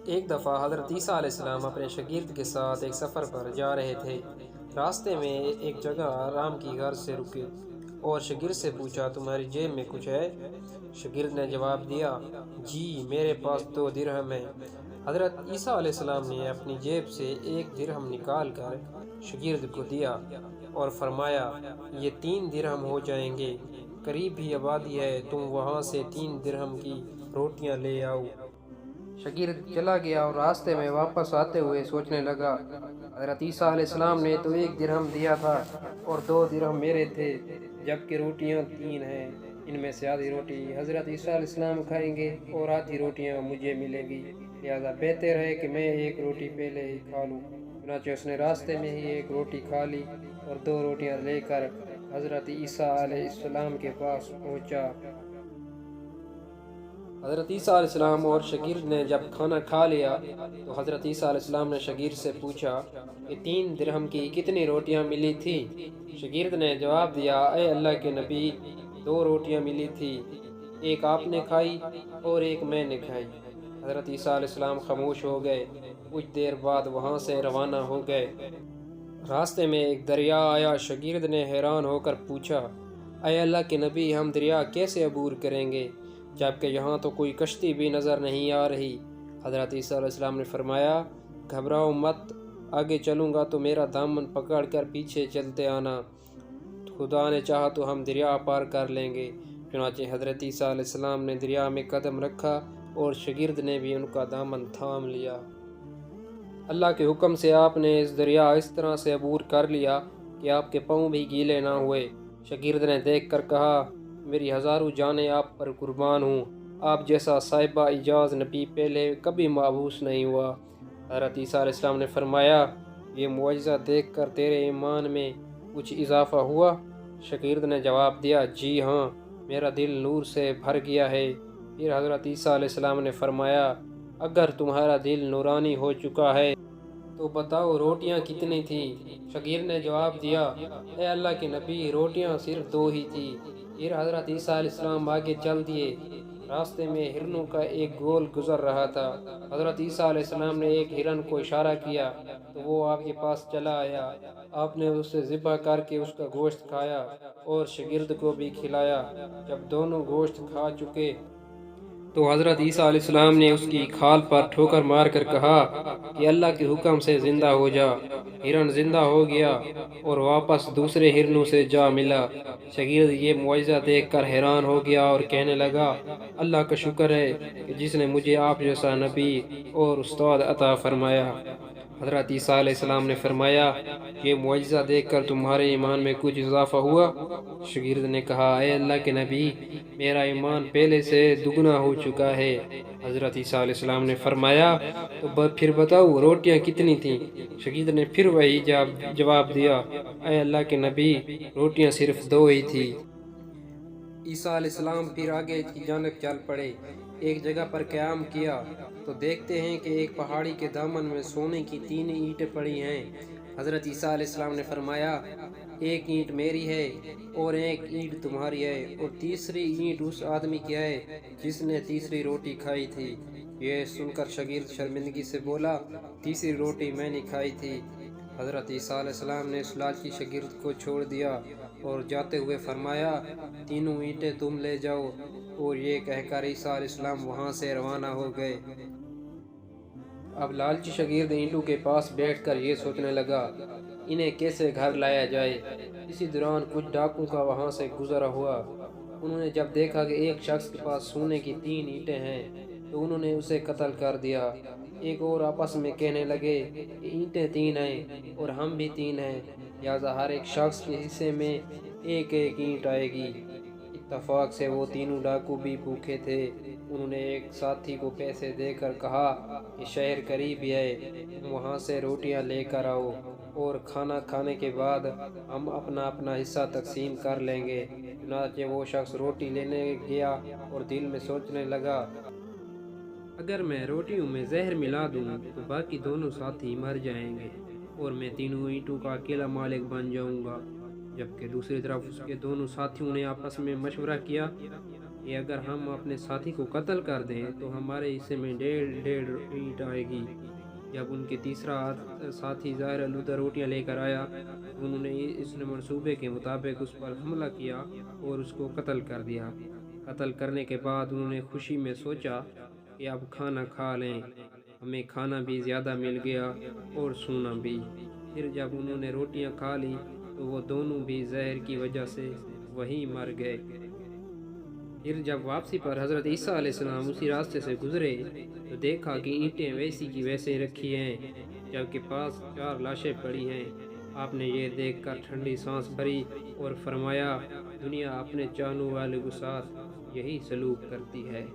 ایک دفعہ حضرت عیسیٰ علیہ السلام اپنے شاگرد کے ساتھ ایک سفر پر جا رہے تھے۔ راستے میں ایک جگہ رام کی غرض سے رکے اور شاگرد سے پوچھا، تمہاری جیب میں کچھ ہے؟ شاگرد نے جواب دیا، جی میرے پاس 2 درہم ہیں۔ حضرت عیسیٰ علیہ السلام نے اپنی جیب سے 1 درہم نکال کر شاگرد کو دیا اور فرمایا، یہ 3 درہم ہو جائیں گے، قریب ہی آبادی ہے، تم وہاں سے 3 درہم کی روٹیاں لے آؤ۔ شاگرد چلا گیا اور راستے میں واپس آتے ہوئے سوچنے لگا، حضرت عیسیٰ علیہ السلام نے تو 1 درہم دیا تھا اور 2 درہم میرے تھے، جبکہ روٹیاں 3 ہیں، ان میں سے آدھی روٹی حضرت عیسیٰ علیہ السلام کھائیں گے اور آدھی روٹیاں مجھے ملیں گی، لہذا بہتر ہے کہ میں 1 روٹی پہلے ہی کھا لوں۔ چنانچہ اس نے راستے میں ہی 1 روٹی کھا لی اور 2 روٹیاں لے کر حضرت عیسیٰ علیہ السلام کے پاس پہنچا۔ حضرت عیسیٰ علیہ السلام اور شاگرد نے جب کھانا کھا لیا تو حضرت عیسیٰ علیہ السلام نے شاگرد سے پوچھا کہ 3 درہم کی کتنی روٹیاں ملی تھی؟ شاگرد نے جواب دیا، اے اللہ کے نبی، 2 روٹیاں ملی تھی، ایک آپ نے کھائی اور ایک میں نے کھائی۔ حضرت عیسیٰ علیہ السلام خاموش ہو گئے، کچھ دیر بعد وہاں سے روانہ ہو گئے۔ راستے میں ایک دریا آیا، شاگرد نے حیران ہو کر پوچھا، اے اللہ کے نبی، ہم دریا کیسے عبور کریں گے جبکہ یہاں تو کوئی کشتی بھی نظر نہیں آ رہی؟ حضرت عیسیٰ علیہ السلام نے فرمایا، گھبراؤ مت، آگے چلوں گا تو میرا دامن پکڑ کر پیچھے چلتے آنا، خدا نے چاہا تو ہم دریا پار کر لیں گے۔ چنانچہ حضرت عیسیٰ علیہ السلام نے دریا میں قدم رکھا اور شاگرد نے بھی ان کا دامن تھام لیا۔ اللہ کے حکم سے آپ نے اس دریا اس طرح سے عبور کر لیا کہ آپ کے پاؤں بھی گیلے نہ ہوئے۔ شاگرد نے دیکھ کر کہا، میری ہزاروں جانیں آپ پر قربان ہوں، آپ جیسا صاحب اعجاز نبی پہلے کبھی مبعوث نہیں ہوا۔ حضرت عیسیٰ علیہ السلام نے فرمایا، یہ معجزہ دیکھ کر تیرے ایمان میں کچھ اضافہ ہوا؟ شاگرد نے جواب دیا، جی ہاں، میرا دل نور سے بھر گیا ہے۔ پھر حضرت عیسیٰ علیہ السلام نے فرمایا، اگر تمہارا دل نورانی ہو چکا ہے تو بتاؤ روٹیاں کتنی تھیں؟ شاگرد نے جواب دیا، اے اللہ کے نبی، روٹیاں صرف 2 ہی تھیں۔ پھر حضرت عیسیٰ علیہ السلام آگے چل دیے۔ راستے میں ہرنوں کا ایک گول گزر رہا تھا۔ حضرت عیسیٰ علیہ السلام نے ایک ہرن کو اشارہ کیا تو وہ آپ کے پاس چلا آیا۔ آپ نے اسے ذبح کر کے اس کا گوشت کھایا اور شاگرد کو بھی کھلایا۔ جب دونوں گوشت کھا چکے تو حضرت عیسیٰ علیہ السلام نے اس کی کھال پر ٹھوکر مار کر کہا کہ اللہ کے حکم سے زندہ ہو جا۔ ہرن زندہ ہو گیا اور واپس دوسرے ہرنوں سے جا ملا۔ شاگرد یہ معجزہ دیکھ کر حیران ہو گیا اور کہنے لگا، اللہ کا شکر ہے کہ جس نے مجھے آپ جیسا نبی اور استاد عطا فرمایا۔ حضرت عیسیٰ علیہ السلام نے فرمایا، یہ معجزہ دیکھ کر تمہارے ایمان میں کچھ اضافہ ہوا؟ شاگرد نے کہا، اے اللہ کے نبی، میرا ایمان پہلے سے دگنا ہو چکا ہے۔ حضرت عیسیٰ علیہ السلام نے فرمایا، تو پھر بتاؤ روٹیاں کتنی تھیں؟ شاگرد نے پھر وہی جواب دیا، اے اللہ کے نبی، روٹیاں صرف 2 ہی تھیں۔ عیسیٰ علیہ السلام پھر آگے کی جانب چل پڑے۔ ایک جگہ پر قیام کیا تو دیکھتے ہیں کہ ایک پہاڑی کے دامن میں سونے کی 3 اینٹیں پڑی ہیں۔ حضرت عیسیٰ علیہ السلام نے فرمایا، 1 اینٹ میری ہے اور 1 اینٹ تمہاری ہے اور تیسری اینٹ اس آدمی کی ہے جس نے تیسری روٹی کھائی تھی۔ یہ سن کر شاگرد شرمندگی سے بولا، تیسری روٹی میں نے کھائی تھی۔ حضرت عیسیٰ علیہ السلام نے اس لالچی شاگرد کو چھوڑ دیا اور جاتے ہوئے فرمایا، 3 اینٹیں تم لے جاؤ، اور یہ کہہ کر عیسیٰ علیہ السلام وہاں سے روانہ ہو گئے۔ اب لالچی شاگرد اینٹوں کے پاس بیٹھ کر یہ سوچنے لگا، انہیں کیسے گھر لایا جائے۔ اسی دوران کچھ ڈاکوں کا وہاں سے گزرا ہوا۔ انہوں نے جب دیکھا کہ ایک شخص کے پاس سونے کی 3 اینٹیں ہیں تو انہوں نے اسے قتل کر دیا۔ ایک اور آپس میں کہنے لگے کہ اینٹیں 3 ہیں اور ہم بھی 3 ہیں، لہذا ہر ایک شخص کے حصے میں 1 اینٹ آئے گی۔ اتفاق سے وہ تینوں ڈاکو بھی بھوکے تھے۔ انہوں نے ایک ساتھی کو پیسے دے کر کہا کہ شہر قریب ہی ہے، تم وہاں سے روٹیاں لے کر آؤ اور کھانا کھانے کے بعد ہم اپنا اپنا حصہ تقسیم کر لیں گے۔ چنانچہ وہ شخص روٹی لینے گیا اور دل میں سوچنے لگا، اگر میں روٹیوں میں زہر ملا دوں تو باقی دونوں ساتھی مر جائیں گے اور میں تینوں اینٹوں کا اکیلا مالک بن جاؤں گا۔ جبکہ دوسری طرف اس کے دونوں ساتھیوں نے آپس میں مشورہ کیا کہ اگر ہم اپنے ساتھی کو قتل کر دیں تو ہمارے حصے میں 1.5 اینٹ آئے گی۔ جب ان کے تیسرا ساتھی ظاہر الوداع روٹیاں لے کر آیا، انہوں نے اس منصوبے کے مطابق اس پر حملہ کیا اور اس کو قتل کر دیا۔ قتل کرنے کے بعد انہوں نے خوشی میں سوچا کہ اب کھانا کھا لیں، ہمیں کھانا بھی زیادہ مل گیا اور سونا بھی۔ پھر جب انہوں نے روٹیاں کھا لی تو وہ دونوں بھی زہر کی وجہ سے وہیں مر گئے۔ پھر جب واپسی پر حضرت عیسیٰ علیہ السلام اسی راستے سے گزرے تو دیکھا کہ اینٹیں ویسی کی ویسے رکھی ہیں، جبکہ پاس 4 لاشیں پڑی ہیں۔ آپ نے یہ دیکھ کر ٹھنڈی سانس بھری اور فرمایا، دنیا اپنے چاہنے والے کے ساتھ یہی سلوک کرتی ہے۔